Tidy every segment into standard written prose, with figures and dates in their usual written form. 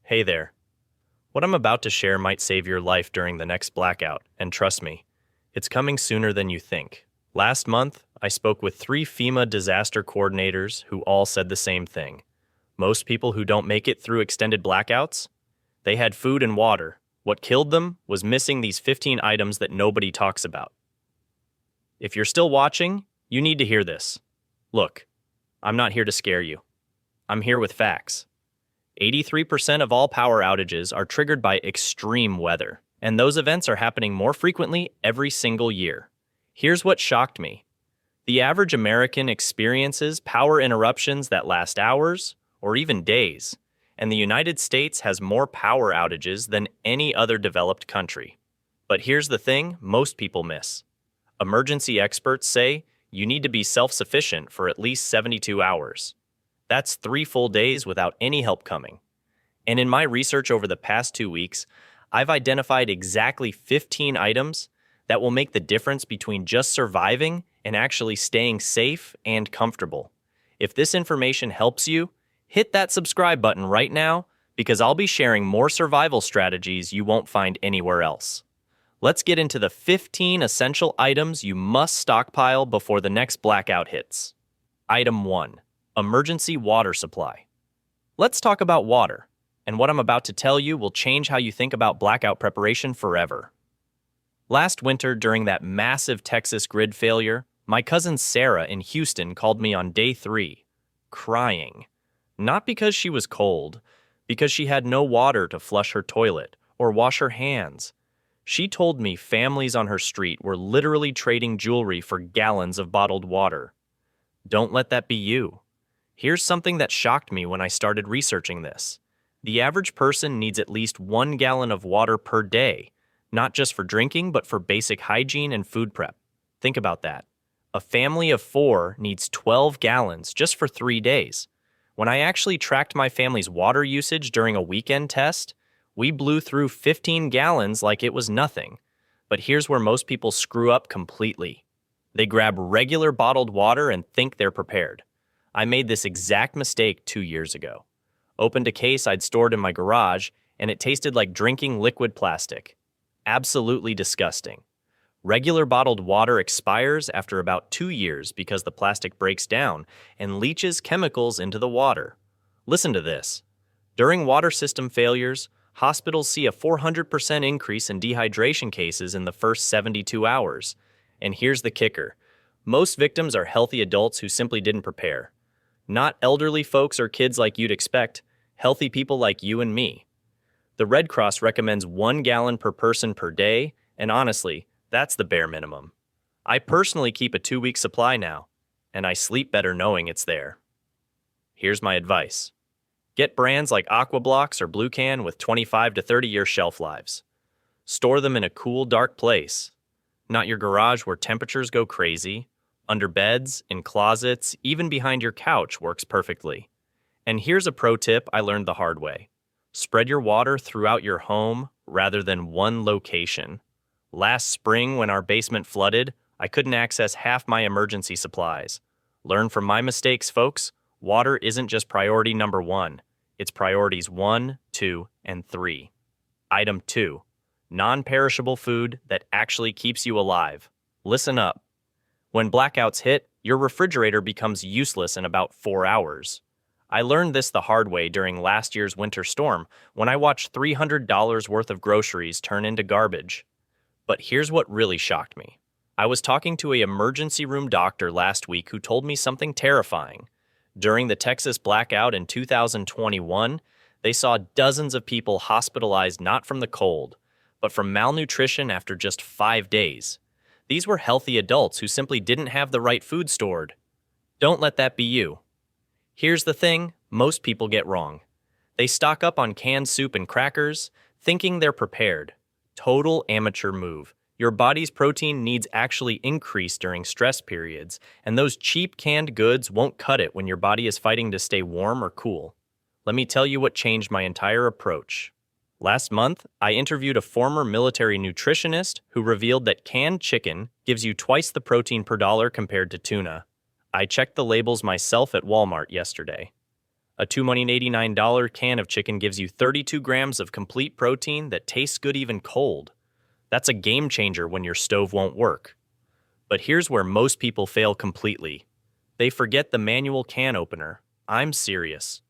Hey there. What I'm about to share might save your life during the next blackout, and trust me, it's coming sooner than you think. Last month, I spoke with 3 FEMA disaster coordinators who all said the same thing. Most people who don't make it through extended blackouts, they had food and water. What killed them was missing these 15 items that nobody talks about. If you're still watching, you need to hear this. Look, I'm not here to scare you. I'm here with facts. 83% of all power outages are triggered by extreme weather, and those events are happening more frequently every single year. Here's what shocked me. The average American experiences power interruptions that last hours or even days, and the United States has more power outages than any other developed country. But here's the thing most people miss. Emergency experts say you need to be self-sufficient for at least 72 hours. That's 3 full days without any help coming. And in my research over the past 2 weeks, I've identified exactly 15 items that will make the difference between just surviving and actually staying safe and comfortable. If this information helps you, hit that subscribe button right now because I'll be sharing more survival strategies you won't find anywhere else. Let's get into the 15 essential items you must stockpile before the next blackout hits. Item 1. Emergency water supply. Let's talk about water, and what I'm about to tell you will change how you think about blackout preparation forever. Last winter, during that massive Texas grid failure, my cousin Sarah in Houston called me on day 3, crying. Not because she was cold, because she had no water to flush her toilet or wash her hands. She told me families on her street were literally trading jewelry for gallons of bottled water. Don't let that be you. Here's something that shocked me when I started researching this. The average person needs at least 1 gallon of water per day, not just for drinking, but for basic hygiene and food prep. Think about that. A family of 4 needs 12 gallons just for 3 days. When I actually tracked my family's water usage during a weekend test, we blew through 15 gallons like it was nothing. But here's where most people screw up completely. They grab regular bottled water and think they're prepared. I made this exact mistake 2 years ago. Opened a case I'd stored in my garage, and it tasted like drinking liquid plastic. Absolutely disgusting. Regular bottled water expires after about 2 years because the plastic breaks down and leaches chemicals into the water. Listen to this. During water system failures, hospitals see a 400% increase in dehydration cases in the first 72 hours. And here's the kicker. Most victims are healthy adults who simply didn't prepare. Not elderly folks or kids like you'd expect, healthy people like you and me. The Red Cross recommends 1 gallon per person per day, and honestly, that's the bare minimum. I personally keep a 2-week supply now, and I sleep better knowing it's there. Here's my advice. Get brands like Aquablocks or Blue Can with 25 to 30-year shelf lives. Store them in a cool, dark place. Not your garage where temperatures go crazy. Under beds, in closets, even behind your couch works perfectly. And here's a pro tip I learned the hard way. Spread your water throughout your home rather than one location. Last spring, when our basement flooded, I couldn't access half my emergency supplies. Learn from my mistakes, folks. Water isn't just priority number 1. It's priorities 1, 2, and 3. Item 2. Non-perishable food that actually keeps you alive. Listen up. When blackouts hit, your refrigerator becomes useless in about 4 hours. I learned this the hard way during last year's winter storm when I watched $300 worth of groceries turn into garbage. But here's what really shocked me. I was talking to an emergency room doctor last week who told me something terrifying. During the Texas blackout in 2021, they saw dozens of people hospitalized not from the cold, but from malnutrition after just 5 days. These were healthy adults who simply didn't have the right food stored. Don't let that be you. Here's the thing most people get wrong. They stock up on canned soup and crackers, thinking they're prepared. Total amateur move. Your body's protein needs actually increase during stress periods, and those cheap canned goods won't cut it when your body is fighting to stay warm or cool. Let me tell you what changed my entire approach. Last month, I interviewed a former military nutritionist who revealed that canned chicken gives you twice the protein per dollar compared to tuna. I checked the labels myself at Walmart yesterday. A $2.89 can of chicken gives you 32 grams of complete protein that tastes good even cold. That's a game changer when your stove won't work. But here's where most people fail completely. They forget the manual can opener. I'm serious.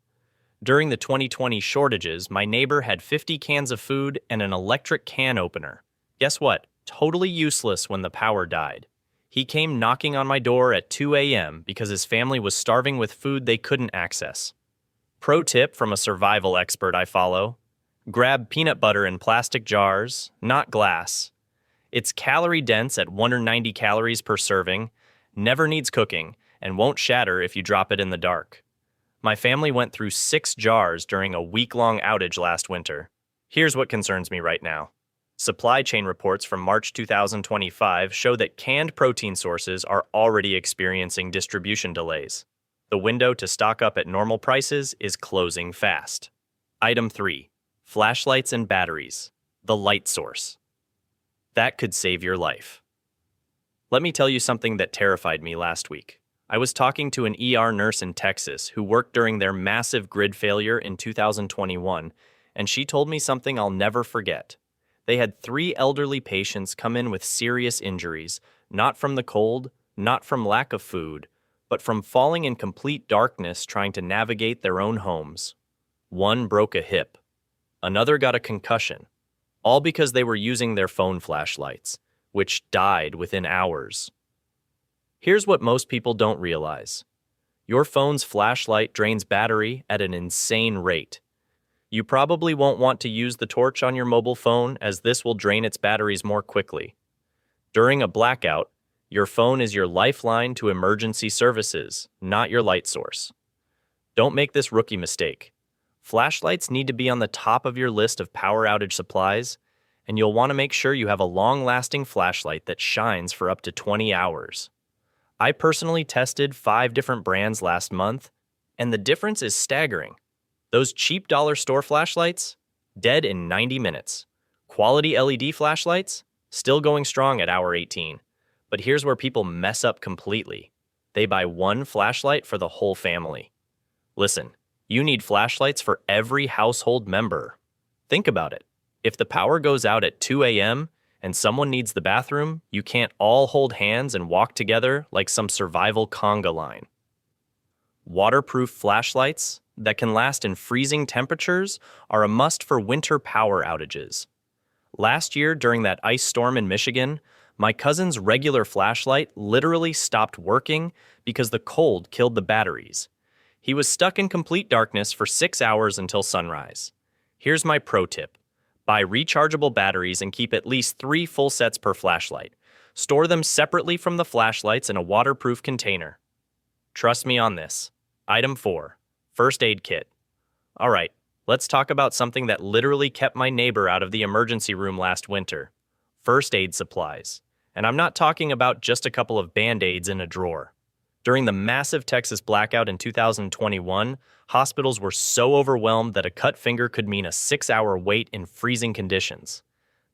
During the 2020 shortages, my neighbor had 50 cans of food and an electric can opener. Guess what? Totally useless when the power died. He came knocking on my door at 2 a.m. because his family was starving with food they couldn't access. Pro tip from a survival expert I follow: grab peanut butter in plastic jars, not glass. It's calorie dense at 190 calories per serving, never needs cooking, and won't shatter if you drop it in the dark. My family went through 6 jars during a week-long outage last winter. Here's what concerns me right now. Supply chain reports from March 2025 show that canned protein sources are already experiencing distribution delays. The window to stock up at normal prices is closing fast. Item 3. Flashlights and batteries. The light source. That could save your life. Let me tell you something that terrified me last week. I was talking to an ER nurse in Texas who worked during their massive grid failure in 2021, and she told me something I'll never forget. They had 3 elderly patients come in with serious injuries, not from the cold, not from lack of food, but from falling in complete darkness trying to navigate their own homes. One broke a hip. Another got a concussion, all because they were using their phone flashlights, which died within hours. Here's what most people don't realize. Your phone's flashlight drains battery at an insane rate. You probably won't want to use the torch on your mobile phone, as this will drain its batteries more quickly. During a blackout, your phone is your lifeline to emergency services, not your light source. Don't make this rookie mistake. Flashlights need to be on the top of your list of power outage supplies, and you'll want to make sure you have a long-lasting flashlight that shines for up to 20 hours. I personally tested 5 different brands last month, and the difference is staggering. Those cheap dollar store flashlights, dead in 90 minutes. Quality LED flashlights, still going strong at hour 18. But here's where people mess up completely. They buy one flashlight for the whole family. Listen, you need flashlights for every household member. Think about it. If the power goes out at 2 a.m., and someone needs the bathroom, you can't all hold hands and walk together like some survival conga line. Waterproof flashlights that can last in freezing temperatures are a must for winter power outages. Last year, during that ice storm in Michigan, my cousin's regular flashlight literally stopped working because the cold killed the batteries. He was stuck in complete darkness for 6 hours until sunrise. Here's my pro tip. Buy rechargeable batteries and keep at least 3 full sets per flashlight. Store them separately from the flashlights in a waterproof container. Trust me on this. Item 4. First aid kit. All right, let's talk about something that literally kept my neighbor out of the emergency room last winter. First aid supplies. And I'm not talking about just a couple of Band-Aids in a drawer. During the massive Texas blackout in 2021, hospitals were so overwhelmed that a cut finger could mean a 6-hour wait in freezing conditions.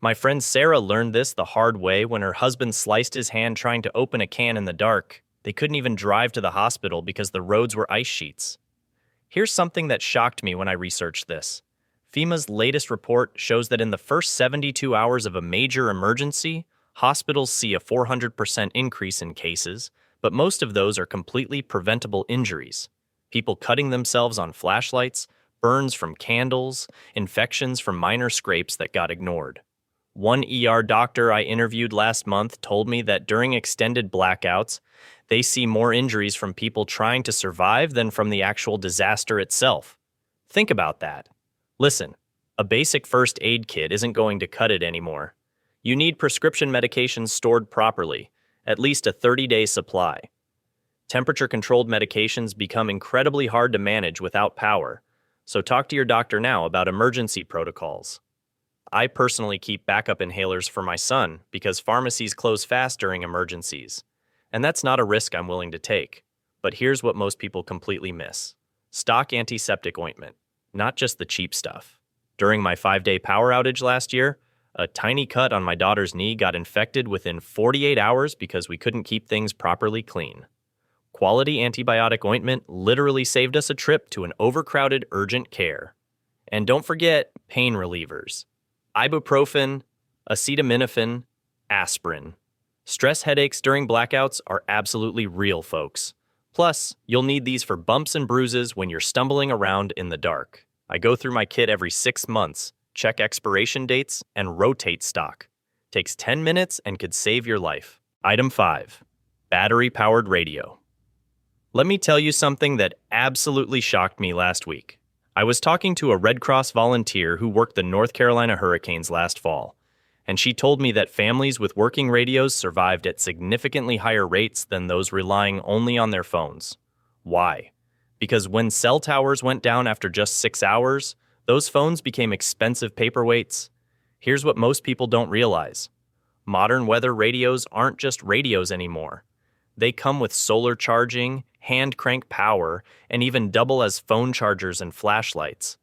My friend Sarah learned this the hard way when her husband sliced his hand trying to open a can in the dark. They couldn't even drive to the hospital because the roads were ice sheets. Here's something that shocked me when I researched this. FEMA's latest report shows that in the first 72 hours of a major emergency, hospitals see a 400% increase in cases, but most of those are completely preventable injuries. People cutting themselves on flashlights, burns from candles, infections from minor scrapes that got ignored. One ER doctor I interviewed last month told me that during extended blackouts, they see more injuries from people trying to survive than from the actual disaster itself. Think about that. Listen, a basic first aid kit isn't going to cut it anymore. You need prescription medications stored properly, at least a 30-day supply. Temperature-controlled medications become incredibly hard to manage without power, so talk to your doctor now about emergency protocols. I personally keep backup inhalers for my son because pharmacies close fast during emergencies, and that's not a risk I'm willing to take. But here's what most people completely miss. Stock antiseptic ointment, not just the cheap stuff. During my 5-day power outage last year, a tiny cut on my daughter's knee got infected within 48 hours because we couldn't keep things properly clean. quality antibiotic ointment literally saved us a trip to an overcrowded urgent care. And don't forget pain relievers. Ibuprofen, acetaminophen, aspirin. Stress headaches during blackouts are absolutely real, folks. Plus, you'll need these for bumps and bruises when you're stumbling around in the dark. I go through my kit every 6 months, check expiration dates, and rotate stock. Takes 10 minutes and could save your life. Item 5. Battery-powered radio. Let me tell you something that absolutely shocked me last week. I was talking to a Red Cross volunteer who worked the North Carolina hurricanes last fall, and she told me that families with working radios survived at significantly higher rates than those relying only on their phones. Why? Because when cell towers went down after just 6 hours, those phones became expensive paperweights. Here's what most people don't realize. Modern weather radios aren't just radios anymore. They come with solar charging, hand crank power, and even double as phone chargers and flashlights.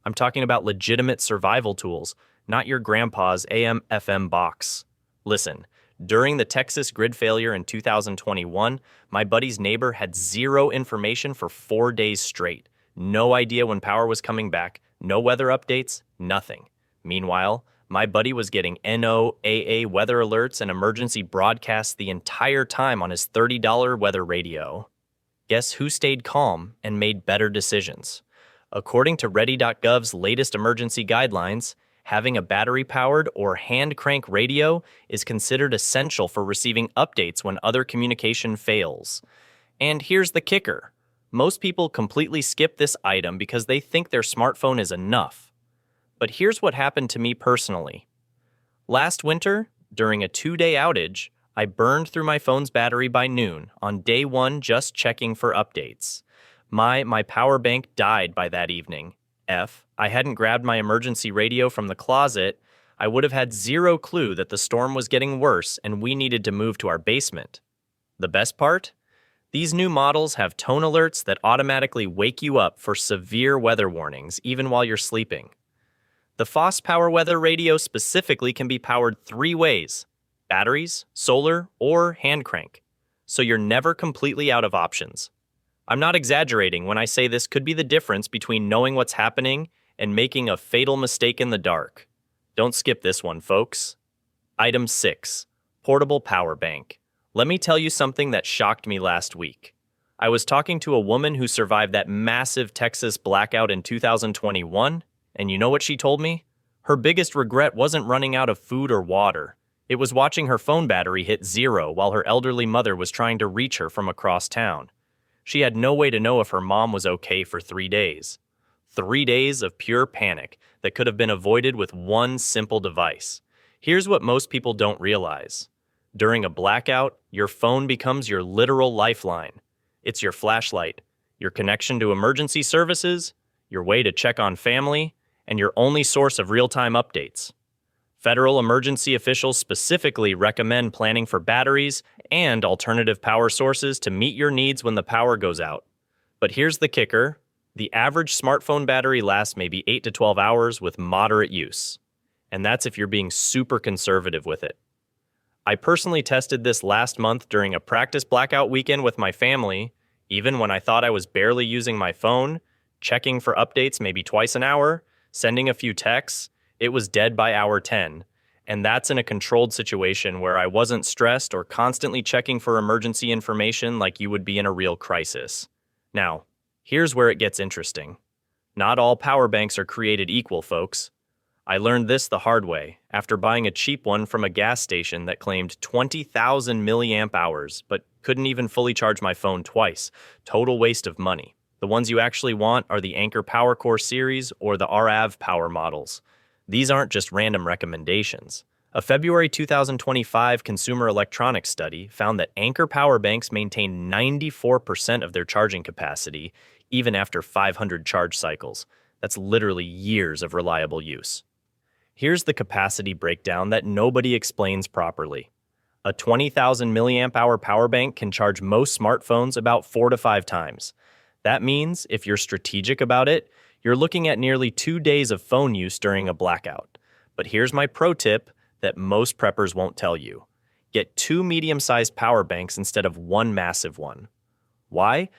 I'm talking about legitimate survival tools, not your grandpa's AM/FM box. Listen, during the Texas grid failure in 2021, my buddy's neighbor had zero information for 4 days straight. No idea when power was coming back, no weather updates, nothing. Meanwhile, my buddy was getting NOAA weather alerts and emergency broadcasts the entire time on his $30 weather radio. Guess who stayed calm and made better decisions? According to Ready.gov's latest emergency guidelines, having a battery-powered or hand-crank radio is considered essential for receiving updates when other communication fails. And here's the kicker. Most people completely skip this item because they think their smartphone is enough. But here's what happened to me personally. Last winter, during a 2-day outage, I burned through my phone's battery by noon on day 1 just checking for updates. My power bank died by that evening. I hadn't grabbed my emergency radio from the closet, I would have had zero clue that the storm was getting worse and we needed to move to our basement. The best part? These new models have tone alerts that automatically wake you up for severe weather warnings even while you're sleeping. The Foss Power Weather Radio specifically can be powered 3 ways: batteries, solar, or hand crank, so you're never completely out of options. I'm not exaggerating when I say this could be the difference between knowing what's happening and making a fatal mistake in the dark. Don't skip this one, folks. Item 6. Portable power bank. Let me tell you something that shocked me last week. I was talking to a woman who survived that massive Texas blackout in 2021, and you know what she told me? Her biggest regret wasn't running out of food or water. It was watching her phone battery hit 0 while her elderly mother was trying to reach her from across town. She had no way to know if her mom was okay for 3 days. 3 days of pure panic that could have been avoided with one simple device. Here's what most people don't realize. During a blackout, your phone becomes your literal lifeline. It's your flashlight, your connection to emergency services, your way to check on family, and your only source of real-time updates. Federal emergency officials specifically recommend planning for batteries and alternative power sources to meet your needs when the power goes out. But here's the kicker. The average smartphone battery lasts maybe 8 to 12 hours with moderate use. And that's if you're being super conservative with it. I personally tested this last month during a practice blackout weekend with my family, even when I thought I was barely using my phone, checking for updates maybe twice an hour, sending a few texts. It was dead by hour 10, and that's in a controlled situation where I wasn't stressed or constantly checking for emergency information like you would be in a real crisis. Now, here's where it gets interesting. Not all power banks are created equal, folks. I learned this the hard way after buying a cheap one from a gas station that claimed 20,000 milliamp hours, but couldn't even fully charge my phone twice. Total waste of money. The ones you actually want are the Anker PowerCore series or the RAV power models. These aren't just random recommendations. A February 2025 Consumer Electronics study found that Anker power banks maintain 94% of their charging capacity, even after 500 charge cycles. That's literally years of reliable use. Here's the capacity breakdown that nobody explains properly. A 20,000 milliamp hour power bank can charge most smartphones about 4 to 5 times. That means, if you're strategic about it, you're looking at nearly 2 days of phone use during a blackout. But here's my pro tip that most preppers won't tell you. Get 2 medium-sized power banks instead of one massive one. Why?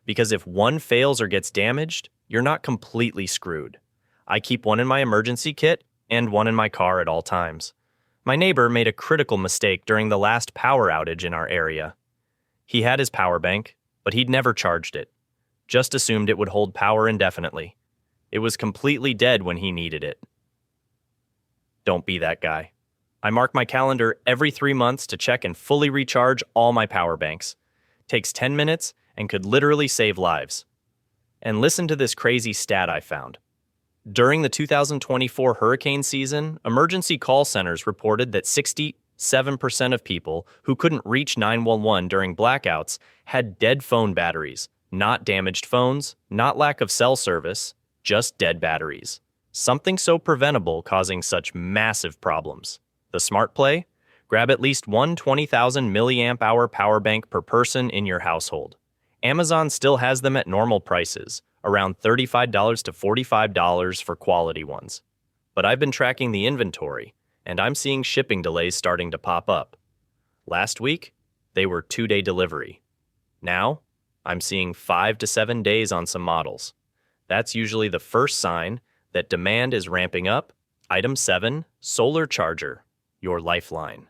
Because if one fails or gets damaged, you're not completely screwed. I keep one in my emergency kit and one in my car at all times. My neighbor made a critical mistake during the last power outage in our area. He had his power bank, but he'd never charged it. Just assumed it would hold power indefinitely. It was completely dead when he needed it. Don't be that guy. I mark my calendar every 3 months to check and fully recharge all my power banks. Takes 10 minutes and could literally save lives. And listen to this crazy stat I found. During the 2024 hurricane season, emergency call centers reported that 67% of people who couldn't reach 911 during blackouts had dead phone batteries, not damaged phones, not lack of cell service, just dead batteries. Something so preventable causing such massive problems. The smart play? Grab at least one 20,000 milliamp hour power bank per person in your household. Amazon still has them at normal prices, around $35 to $45 for quality ones. But I've been tracking the inventory, and I'm seeing shipping delays starting to pop up. Last week, they were 2-day delivery. Now, I'm seeing 5 to 7 days on some models. That's usually the first sign that demand is ramping up. Item 7, solar charger, your lifeline.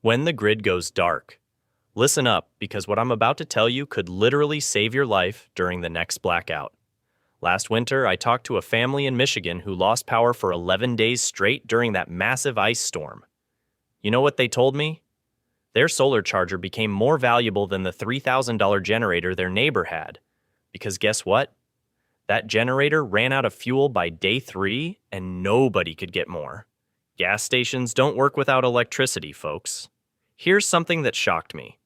When the grid goes dark, listen up, because what I'm about to tell you could literally save your life during the next blackout. Last winter, I talked to a family in Michigan who lost power for 11 days straight during that massive ice storm. You know what they told me? Their solar charger became more valuable than the $3,000 generator their neighbor had. Because guess what? That generator ran out of fuel by day 3, and nobody could get more. Gas stations don't work without electricity, folks. Here's something that shocked me.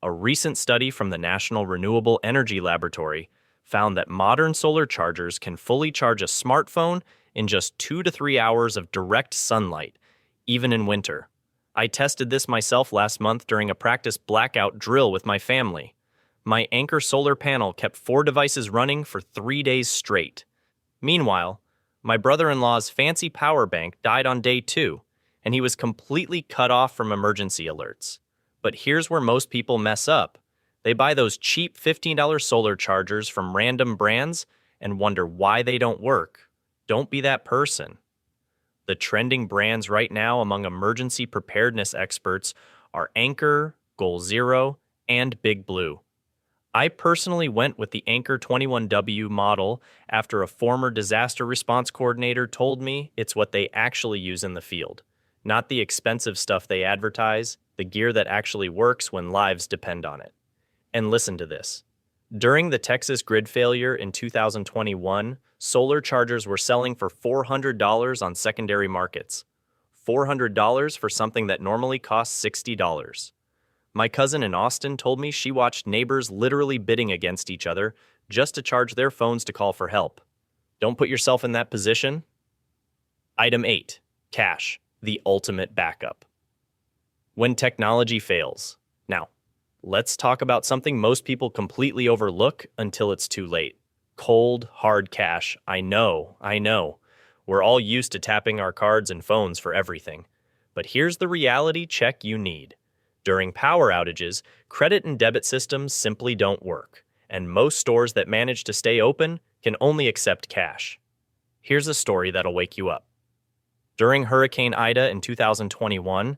A recent study from the National Renewable Energy Laboratory found that modern solar chargers can fully charge a smartphone in just 2 to 3 hours of direct sunlight, even in winter. I tested this myself last month during a practice blackout drill with my family. My Anchor solar panel kept 4 devices running for 3 days straight. Meanwhile, my brother-in-law's fancy power bank died on day 2, and he was completely cut off from emergency alerts. But here's where most people mess up. They buy those cheap $15 solar chargers from random brands and wonder why they don't work. Don't be that person. The trending brands right now among emergency preparedness experts are Anchor, Goal Zero, and Big Blue. I personally went with the Anchor 21W model after a former disaster response coordinator told me it's what they actually use in the field, not the expensive stuff they advertise, the gear that actually works when lives depend on it. And listen to this. During the Texas grid failure in 2021, solar chargers were selling for $400 on secondary markets. $400 for something that normally costs $60. My cousin in Austin told me she watched neighbors literally bidding against each other just to charge their phones to call for help. Don't put yourself in that position. Item 8. Cash, the ultimate backup. When technology fails. Now, let's talk about something most people completely overlook until it's too late. Cold, hard cash. I know. We're all used to tapping our cards and phones for everything. But here's the reality check you need. During power outages, credit and debit systems simply don't work, and most stores that manage to stay open can only accept cash. Here's a story that'll wake you up. During Hurricane Ida in 2021,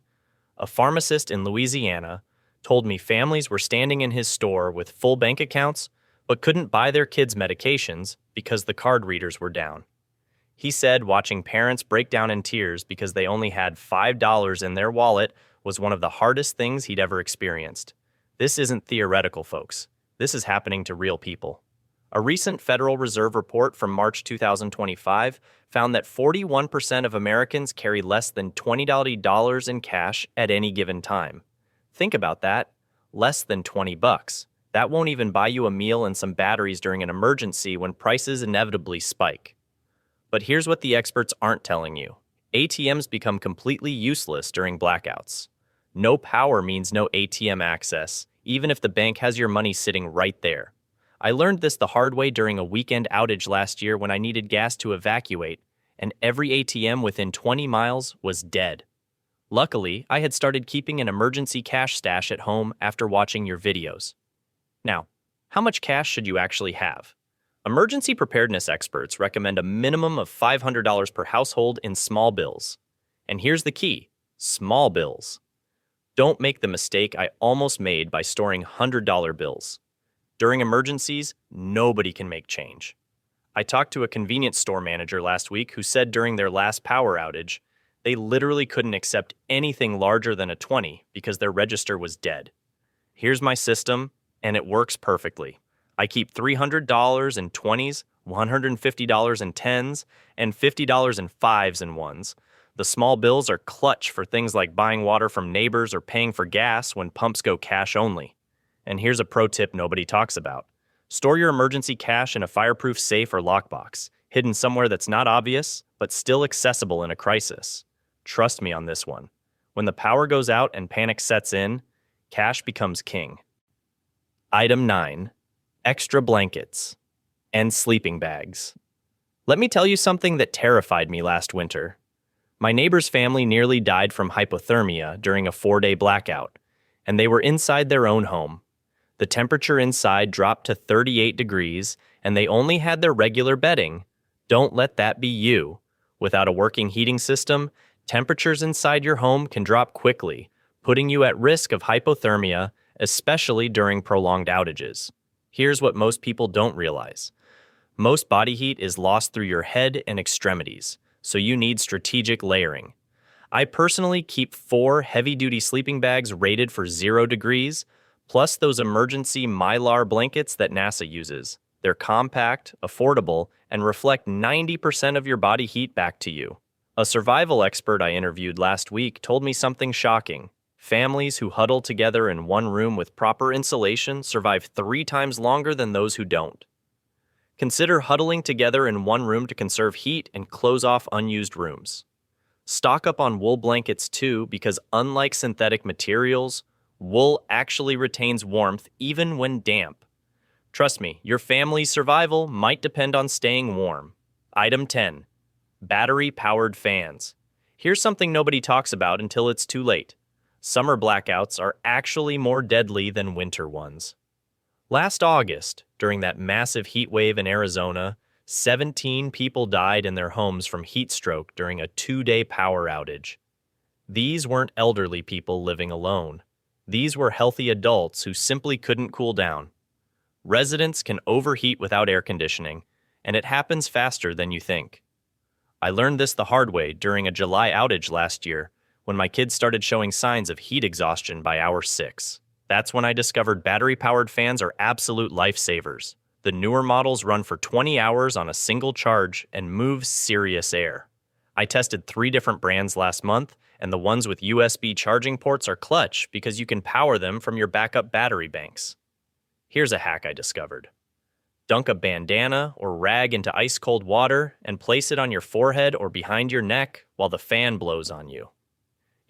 a pharmacist in Louisiana told me families were standing in his store with full bank accounts but couldn't buy their kids' medications because the card readers were down. He said watching parents break down in tears because they only had $5 in their wallet was one of the hardest things he'd ever experienced. This isn't theoretical, folks. This is happening to real people. A recent Federal Reserve report from March 2025 found that 41% of Americans carry less than $20 in cash at any given time. Think about that. Less than $20. That won't even buy you a meal and some batteries during an emergency when prices inevitably spike. But here's what the experts aren't telling you. ATMs become completely useless during blackouts. No power means no ATM access, even if the bank has your money sitting right there. I learned this the hard way during a weekend outage last year when I needed gas to evacuate, and every ATM within 20 miles was dead. Luckily, I had started keeping an emergency cash stash at home after watching your videos. Now, How much cash should you actually have? Emergency preparedness experts recommend a minimum of $500 per household in small bills. And here's the key: small bills. Don't make the mistake I almost made by storing $100 bills. During emergencies, nobody can make change. I talked to a convenience store manager last week who said during their last power outage, they literally couldn't accept anything larger than a 20 because their register was dead. Here's my system, and it works perfectly. I keep $300 in 20s, $150 in 10s, and $50 in 5s and 1s. The small bills are clutch for things like buying water from neighbors or paying for gas when pumps go cash only. And here's a pro tip nobody talks about. Store your emergency cash in a fireproof safe or lockbox, hidden somewhere that's not obvious, but still accessible in a crisis. Trust me on this one. When the power goes out and panic sets in, cash becomes king. Item 9. Extra blankets and sleeping bags. Let me tell you something that terrified me last winter. My neighbor's family nearly died from hypothermia during a 4-day blackout, and they were inside their own home. The temperature inside dropped to 38 degrees, and they only had their regular bedding. Don't let that be you. Without a working heating system, temperatures inside your home can drop quickly, putting you at risk of hypothermia, especially during prolonged outages. Here's what most people don't realize. Most body heat is lost through your head and extremities, so you need strategic layering. I personally keep 4 heavy-duty sleeping bags rated for 0 degrees, plus those emergency Mylar blankets that NASA uses. They're compact, affordable, and reflect 90% of your body heat back to you. A survival expert I interviewed last week told me something shocking. Families who huddle together in one room with proper insulation survive 3 times longer than those who don't. Consider huddling together in one room to conserve heat and close off unused rooms. Stock up on wool blankets too, because unlike synthetic materials, wool actually retains warmth even when damp. Trust me, your family's survival might depend on staying warm. Item 10. Battery-powered fans. Here's something nobody talks about until it's too late. Summer blackouts are actually more deadly than winter ones. Last August, during that massive heat wave in Arizona, 17 people died in their homes from heat stroke during a 2-day power outage. These weren't elderly people living alone. These were healthy adults who simply couldn't cool down. Residents can overheat without air conditioning, and it happens faster than you think. I learned this the hard way during a July outage last year, when my kids started showing signs of heat exhaustion by hour 6. That's when I discovered battery-powered fans are absolute lifesavers. The newer models run for 20 hours on a single charge and move serious air. I tested 3 different brands last month, and the ones with USB charging ports are clutch because you can power them from your backup battery banks. Here's a hack I discovered. Dunk a bandana or rag into ice-cold water and place it on your forehead or behind your neck while the fan blows on you.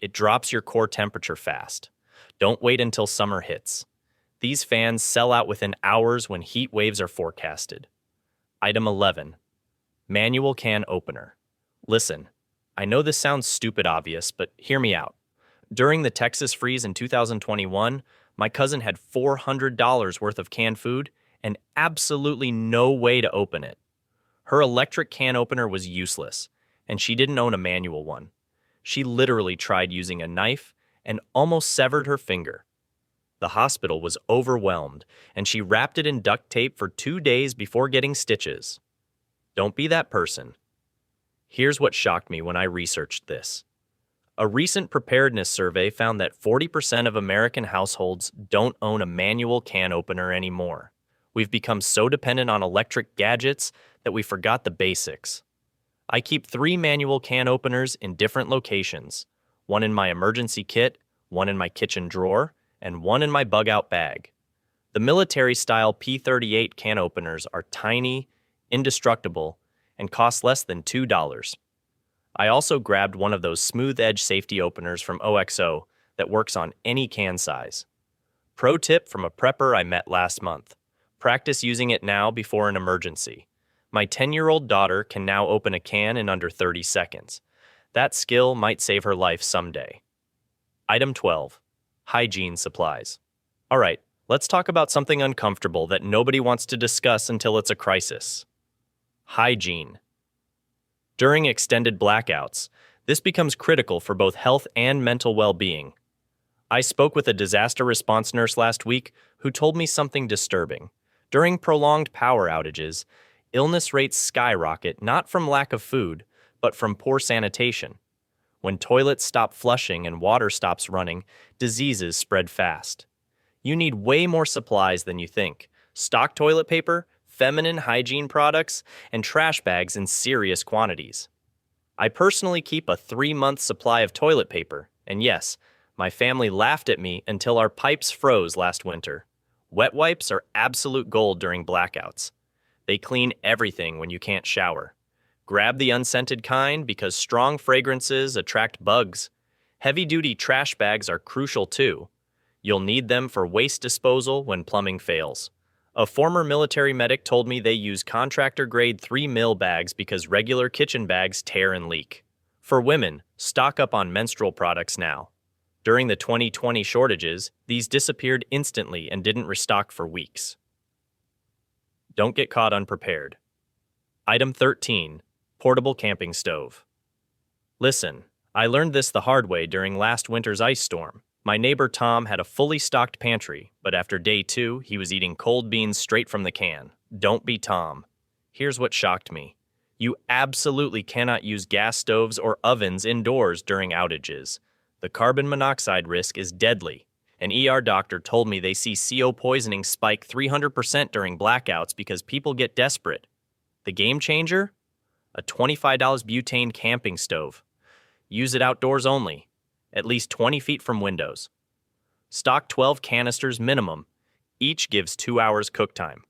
It drops your core temperature fast. Don't wait until summer hits. These fans sell out within hours when heat waves are forecasted. Item 11. Manual can opener. Listen, I know this sounds stupid obvious, but hear me out. During the Texas freeze in 2021, my cousin had $400 worth of canned food and absolutely no way to open it. Her electric can opener was useless, and she didn't own a manual one. She literally tried using a knife and almost severed her finger. The hospital was overwhelmed, and she wrapped it in duct tape for 2 days before getting stitches. Don't be that person. Here's what shocked me when I researched this. A recent preparedness survey found that 40% of American households don't own a manual can opener anymore. We've become so dependent on electric gadgets that we forgot the basics. I keep 3 manual can openers in different locations, one in my emergency kit, one in my kitchen drawer, and one in my bug-out bag. The military-style P38 can openers are tiny, indestructible, and cost less than $2. I also grabbed one of those smooth-edge safety openers from OXO that works on any can size. Pro tip from a prepper I met last month. Practice using it now before an emergency. My 10-year-old daughter can now open a can in under 30 seconds. That skill might save her life someday. Item 12. Hygiene supplies. All right, Let's talk about something uncomfortable that nobody wants to discuss until it's a crisis. Hygiene. During extended blackouts, this becomes critical for both health and mental well-being. I spoke with a disaster response nurse last week who told me something disturbing. During prolonged power outages, illness rates skyrocket not from lack of food, but from poor sanitation. When toilets stop flushing and water stops running, diseases spread fast. You need way more supplies than you think. Stock toilet paper, feminine hygiene products, and trash bags in serious quantities. I personally keep a 3-month supply of toilet paper, and yes, my family laughed at me until our pipes froze last winter. Wet wipes are absolute gold during blackouts. They clean everything when you can't shower. Grab the unscented kind because strong fragrances attract bugs. Heavy-duty trash bags are crucial too. You'll need them for waste disposal when plumbing fails. A former military medic told me they use contractor-grade 3 mil bags because regular kitchen bags tear and leak. For women, stock up on menstrual products now. During the 2020 shortages, these disappeared instantly and didn't restock for weeks. Don't get caught unprepared. Item 13. Portable camping stove. Listen, I learned this the hard way during last winter's ice storm. My neighbor Tom had a fully stocked pantry, but after day 2, he was eating cold beans straight from the can. Don't be Tom. Here's what shocked me. You absolutely cannot use gas stoves or ovens indoors during outages. The carbon monoxide risk is deadly. An ER doctor told me they see CO poisoning spike 300% during blackouts because people get desperate. The game changer? A $25 butane camping stove. Use it outdoors only, at least 20 feet from windows. Stock 12 canisters minimum. Each gives 2 hours cook time.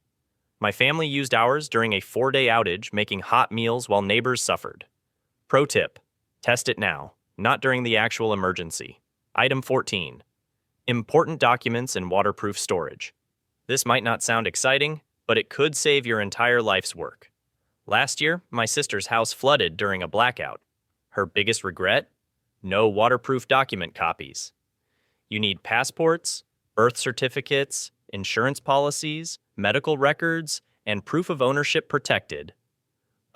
My family used ours during a 4-day outage, making hot meals while neighbors suffered. Pro tip: test it now, not during the actual emergency. Item 14. Important documents and waterproof storage. This might not sound exciting, but it could save your entire life's work. Last year, my sister's house flooded during a blackout. Her biggest regret? No waterproof document copies. You need passports, birth certificates, insurance policies, medical records, and proof of ownership protected.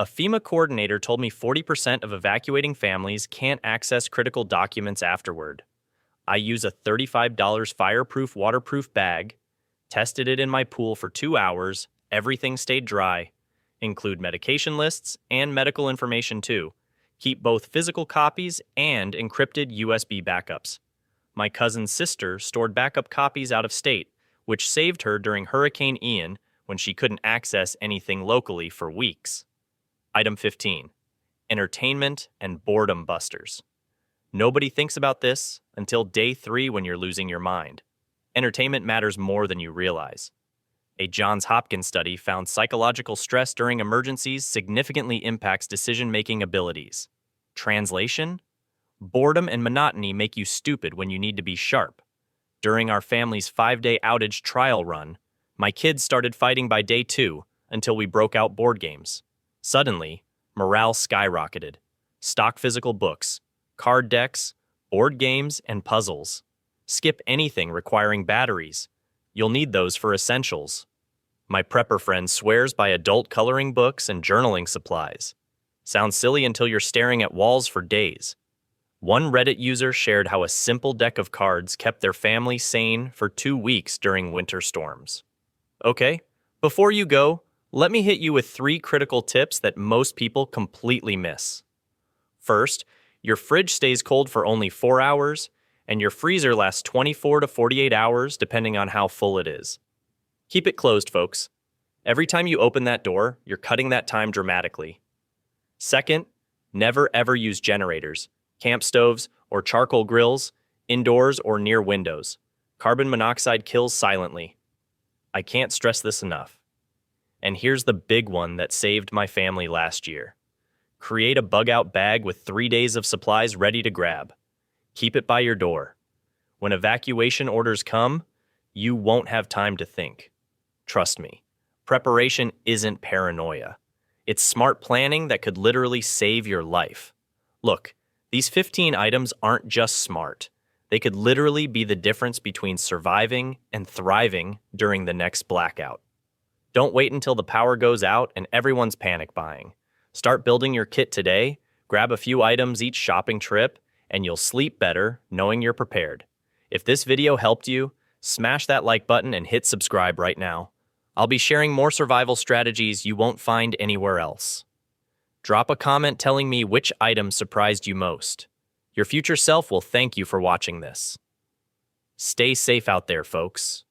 A FEMA coordinator told me 40% of evacuating families can't access critical documents afterward. I use a $35 fireproof waterproof bag, tested it in my pool for 2 hours, everything stayed dry. Include medication lists and medical information too. Keep both physical copies and encrypted USB backups. My cousin's sister stored backup copies out of state, which saved her during Hurricane Ian when she couldn't access anything locally for weeks. Item 15. Entertainment and boredom busters. Nobody thinks about this until day 3 when you're losing your mind. Entertainment matters more than you realize. A Johns Hopkins study found psychological stress during emergencies significantly impacts decision-making abilities. Translation? Boredom and monotony make you stupid when you need to be sharp. During our family's 5-day outage trial run, my kids started fighting by day 2 until we broke out board games. Suddenly, morale skyrocketed. Stock physical books, card decks, board games, and puzzles. Skip anything requiring batteries. You'll need those for essentials. My prepper friend swears by adult coloring books and journaling supplies. Sounds silly until you're staring at walls for days. One Reddit user shared how a simple deck of cards kept their family sane for 2 weeks during winter storms. Okay, before you go, let me hit you with 3 critical tips that most people completely miss. First, your fridge stays cold for only 4 hours, and your freezer lasts 24 to 48 hours depending on how full it is. Keep it closed, folks. Every time you open that door, you're cutting that time dramatically. Second, never ever use generators, camp stoves, or charcoal grills indoors or near windows. Carbon monoxide kills silently. I can't stress this enough. And here's the big one that saved my family last year. Create a bug-out bag with 3 days of supplies ready to grab. Keep it by your door. When evacuation orders come, you won't have time to think. Trust me, preparation isn't paranoia. It's smart planning that could literally save your life. Look, these 15 items aren't just smart. They could literally be the difference between surviving and thriving during the next blackout. Don't wait until the power goes out and everyone's panic buying. Start building your kit today, grab a few items each shopping trip, and you'll sleep better knowing you're prepared. If this video helped you, smash that like button and hit subscribe right now. I'll be sharing more survival strategies you won't find anywhere else. Drop a comment telling me which item surprised you most. Your future self will thank you for watching this. Stay safe out there, folks.